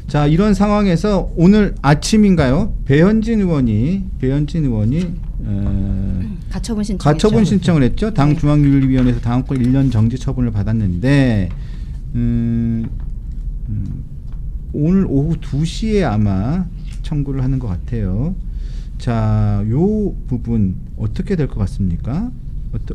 자, 이런 상황에서 오늘 아침인가요? 배현진 의원이 가처분 신청을 했죠. 당 중앙윤리위원회에서 당원권 1년 정지 처분을 받았는데 오늘 오후 2시에 아마 청구를 하는 것 같아요. 자, 요 부분 어떻게 될 것 같습니까?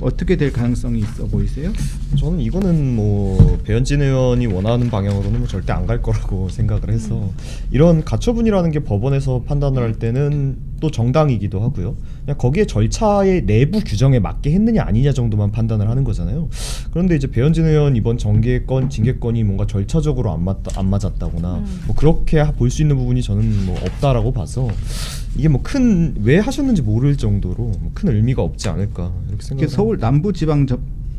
어떻게 될 가능성이 있어 보이세요? 저는 이거는 뭐 배현진 의원이 원하는 방향으로는 뭐 절대 안 갈 거라고 생각을 해서 이런 가처분이라는 게 법원에서 판단을 할 때는 또 정당이기도 하고요. 그냥 거기에 절차의 내부 규정에 맞게 했느냐 아니냐 정도만 판단을 하는 거잖아요. 그런데 이제 배현진 의원 이번 징계건이 뭔가 절차적으로 안 맞았다거나 뭐 그렇게 볼 수 있는 부분이 저는 뭐 없다라고 봐서 이게 뭐 왜 하셨는지 모를 정도로 뭐 큰 의미가 없지 않을까 이렇게 생각합니다. 서울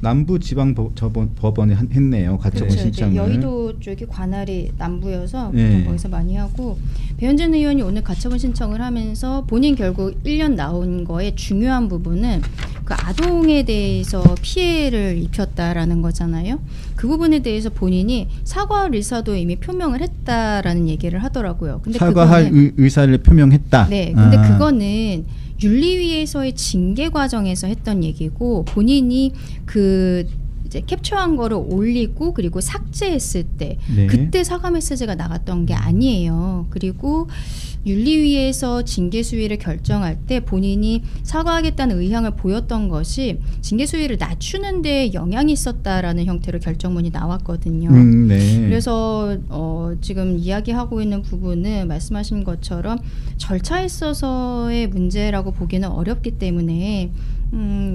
남부지방법원에 했네요. 가처분 그렇죠. 신청을. 여의도 쪽이 관할이 남부여서 보통 거기서 많이 하고 배현진 의원이 오늘 가처분 신청을 하면서 본인 결국 1년 나온 거에 중요한 부분은 그 아동에 대해서 피해를 입혔다라는 거잖아요. 그 부분에 대해서 본인이 사과할 의사도 이미 표명을 했다라는 얘기를 하더라고요. 근데 사과할 의사를 표명했다. 네, 근데 그거는 윤리위에서의 징계 과정에서 했던 얘기고 본인이 그 이제 캡처한 거를 올리고 그리고 삭제했을 때 그때 사과 메시지가 나갔던 게 아니에요. 그리고 윤리위에서 징계 수위를 결정할 때 본인이 사과하겠다는 의향을 보였던 것이 징계 수위를 낮추는 데 영향이 있었다라는 형태로 결정문이 나왔거든요. 네. 그래서 지금 이야기하고 있는 부분은 말씀하신 것처럼 절차에 있어서의 문제라고 보기는 어렵기 때문에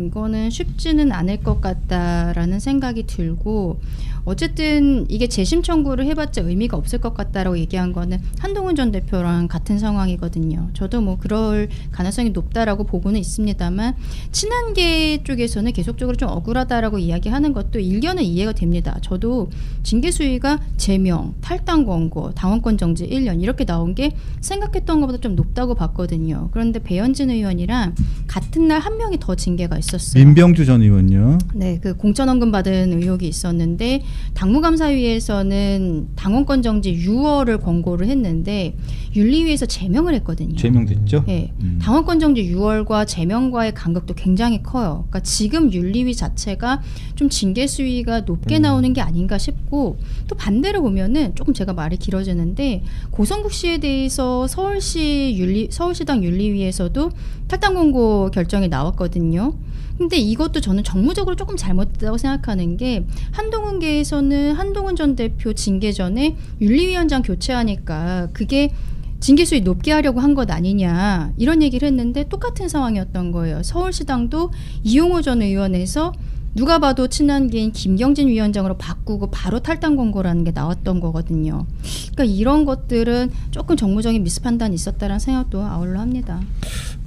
이거는 쉽지는 않을 것 같다라는 생각이 들고 어쨌든 이게 재심 청구를 해봤자 의미가 없을 것 같다라고 얘기한 거는 한동훈 전 대표랑 같은 상황이거든요. 저도 뭐 그럴 가능성이 높다라고 보고는 있습니다만 친한계 쪽에서는 계속적으로 좀 억울하다라고 이야기하는 것도 일견은 이해가 됩니다. 저도 징계 수위가 제명, 탈당 권고, 당원권 정지 1년 이렇게 나온 게 생각했던 것보다 좀 높다고 봤거든요. 그런데 배현진 의원이랑 같은 날 한 명이 더 징계가 있었어요. 민병주 전 의원요. 네, 그 공천원금 받은 의혹이 있었는데 당무감사위에서는 당원권 정지 6월을 권고를 했는데 윤리위에서 제명을 했거든요. 제명됐죠? 네, 당원권 정지 6월과 제명과의 간극도 굉장히 커요. 그러니까 지금 윤리위 자체가 좀 징계 수위가 높게 나오는 게 아닌가 싶고 또 반대로 보면은 조금 제가 말이 길어지는데 고성국 씨에 대해서 서울시당 윤리위에서도 탈당 권고 결정이 나왔거든요. 근데 이것도 저는 정무적으로 조금 잘못됐다고 생각하는 게 한동훈계에서는 한동훈 전 대표 징계 전에 윤리위원장 교체하니까 그게 징계 수위 높게 하려고 한 것 아니냐 이런 얘기를 했는데 똑같은 상황이었던 거예요. 서울시당도 이용호 전 의원에서 누가 봐도 친한계인 김경진 위원장으로 바꾸고 바로 탈당 권고라는 게 나왔던 거거든요. 그러니까 이런 것들은 조금 정무적인 미스판단이 있었다라는 생각도 아울러 합니다.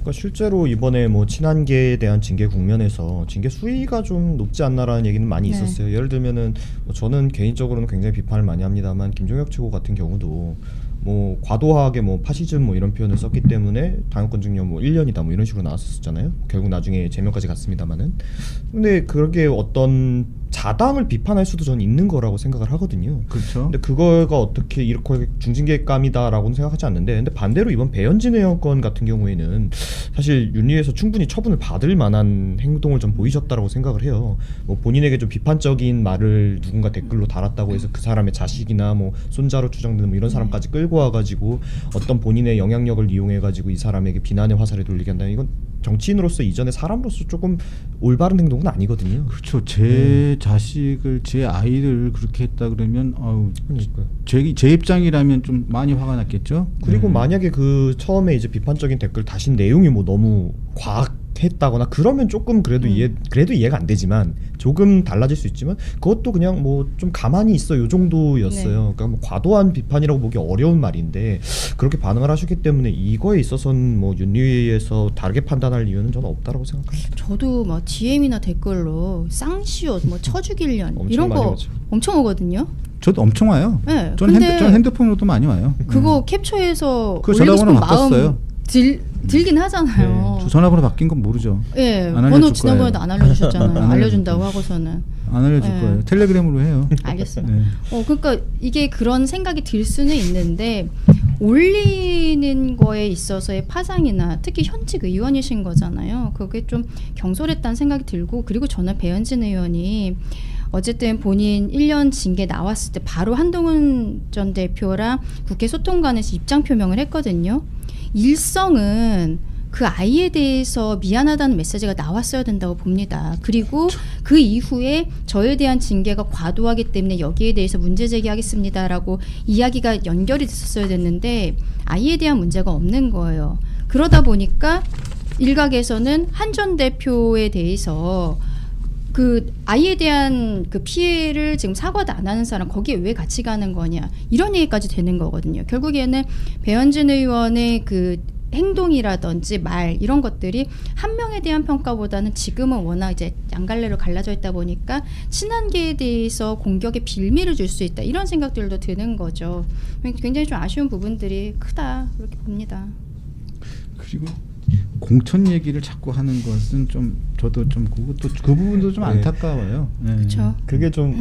그러니까 실제로 이번에 뭐 친한계에 대한 징계 국면에서 징계 수위가 좀 높지 않나라는 얘기는 많이 있었어요. 예를 들면은 뭐 저는 개인적으로는 굉장히 비판을 많이 합니다만 김종혁 최고 같은 경우도 뭐 과도하게 뭐 파시즘 뭐 이런 표현을 썼기 때문에 당원권 증여 뭐 1년이다 뭐 이런 식으로 나왔었잖아요. 결국 나중에 제명까지 갔습니다만은. 근데 그렇게 어떤 자당을 비판할 수도 저는 있는 거라고 생각을 하거든요. 그렇죠. 근데 그거가 어떻게 이렇게 중징계감이다라고는 생각하지 않는데, 근데 반대로 이번 배현진 의원 건 같은 경우에는 사실 윤리에서 충분히 처분을 받을 만한 행동을 좀 보이셨다라고 생각을 해요. 뭐 본인에게 좀 비판적인 말을 누군가 댓글로 달았다고 해서 그 사람의 자식이나 뭐 손자로 추정되는 뭐 이런 사람까지 끌고 와가지고 어떤 본인의 영향력을 이용해가지고 이 사람에게 비난의 화살을 돌리게 한다는, 이건 정치인으로서 이전에 사람으로서 조금 올바른 행동은 아니거든요. 그렇죠. 제 자식을, 제 아이를 그렇게 했다 그러면 제 입장이라면 좀 많이 화가 났겠죠. 그리고 만약에 그 처음에 이제 비판적인 댓글 다신 내용이 뭐 너무 과학했다거나 그러면 조금 그래도 이해가 안 되지만, 조금 달라질 수 있지만 그것도 그냥 뭐 좀 가만히 있어 요 정도였어요. 그러니까 뭐 과도한 비판이라고 보기 어려운 말인데 그렇게 반응을 하셨기 때문에 이거에 있어서는 뭐 윤리위에서 다르게 판단할 이유는 저는 없다라고 생각합니다. 저도 뭐 DM이나 댓글로 쌍시옷, 뭐 쳐죽일년 이런 거 오죠. 엄청 오거든요. 저도 엄청 와요. 네, 전 핸드폰으로도 많이 와요. 그거 캡처해서 그 올리고 싶은 전화번호 마음 바꿨어요. 들긴 하잖아요. 네, 전화번호 바뀐 건 모르죠. 예, 안 번호 알려줄 지난번에도 거예요. 안 알려주셨잖아요. 안 알려준다고 하고서는. 안 알려줄 네. 거예요. 텔레그램으로 해요. 알겠습니다. 네. 그러니까 이게 그런 생각이 들 수는 있는데 올리는 거에 있어서의 파장이나 특히 현직 의원이신 거잖아요. 그게 좀 경솔했다는 생각이 들고 그리고 저는 배현진 의원이 어쨌든 본인 1년 징계 나왔을 때 바로 한동훈 전 대표랑 국회 소통관에서 입장 표명을 했거든요. 일성은 그 아이에 대해서 미안하다는 메시지가 나왔어야 된다고 봅니다. 그리고 그 이후에 저에 대한 징계가 과도하기 때문에 여기에 대해서 문제 제기하겠습니다라고 이야기가 연결이 됐었어야 됐는데 아이에 대한 문제가 없는 거예요. 그러다 보니까 일각에서는 한 전 대표에 대해서 그 아이에 대한 그 피해를 지금 사과도 안 하는 사람 거기에 왜 같이 가는 거냐 이런 얘기까지 되는 거거든요. 결국에는 배현진 의원의 그 행동이라든지 말 이런 것들이 한 명에 대한 평가보다는 지금은 워낙 이제 양갈래로 갈라져 있다 보니까 친한계에 대해서 공격의 빌미를 줄 수 있다 이런 생각들도 드는 거죠. 굉장히 좀 아쉬운 부분들이 크다 그렇게 봅니다. 그리고 공천 얘기를 자꾸 하는 것은 좀 저도 좀 그것도 그 부분도 좀 네. 안타까워요. 네. 그렇죠. 그게 좀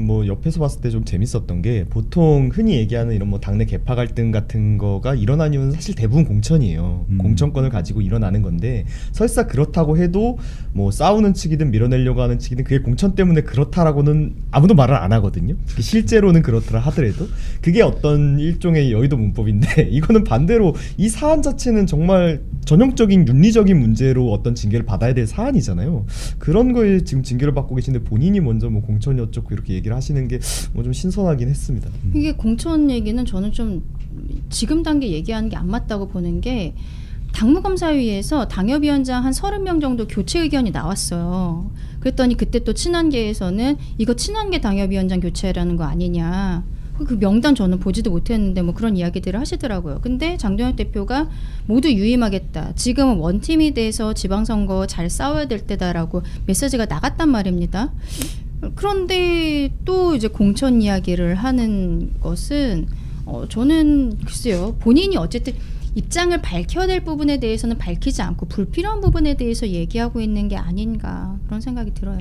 뭐 옆에서 봤을 때 좀 재밌었던 게 보통 흔히 얘기하는 이런 뭐 당내 계파 갈등 같은 거가 일어난 이유는 사실 대부분 공천이에요. 공천권을 가지고 일어나는 건데 설사 그렇다고 해도 뭐 싸우는 측이든 밀어내려고 하는 측이든 그게 공천 때문에 그렇다라고는 아무도 말을 안 하거든요. 실제로는 그렇더라 하더라도 그게 어떤 일종의 여의도 문법인데 이거는 반대로 이 사안 자체는 정말 전형적인 윤리적인 문제로 어떤 징계를 받아야 될 사안이잖아요. 그런 거에 지금 징계를 받고 계신데 본인이 먼저 뭐 공천이 어쩌고 이렇게 얘기를 하시는 게 뭐 좀 신선하긴 했습니다. 이게 공천 얘기는 저는 좀 지금 단계 얘기하는 게 안 맞다고 보는 게 당무검사위에서 당협위원장 한 30명 정도 교체 의견이 나왔어요. 그랬더니 그때 또 친한계에서는 이거 친한계 당협위원장 교체라는 거 아니냐. 그 명단 저는 보지도 못했는데 뭐 그런 이야기들을 하시더라고요. 근데 장동혁 대표가 모두 유임하겠다. 지금은 원팀이 돼서 지방선거 잘 싸워야 될 때다라고 메시지가 나갔단 말입니다. 그런데 또 이제 공천 이야기를 하는 것은 저는 글쎄요. 본인이 어쨌든 입장을 밝혀야 될 부분에 대해서는 밝히지 않고 불필요한 부분에 대해서 얘기하고 있는 게 아닌가 그런 생각이 들어요.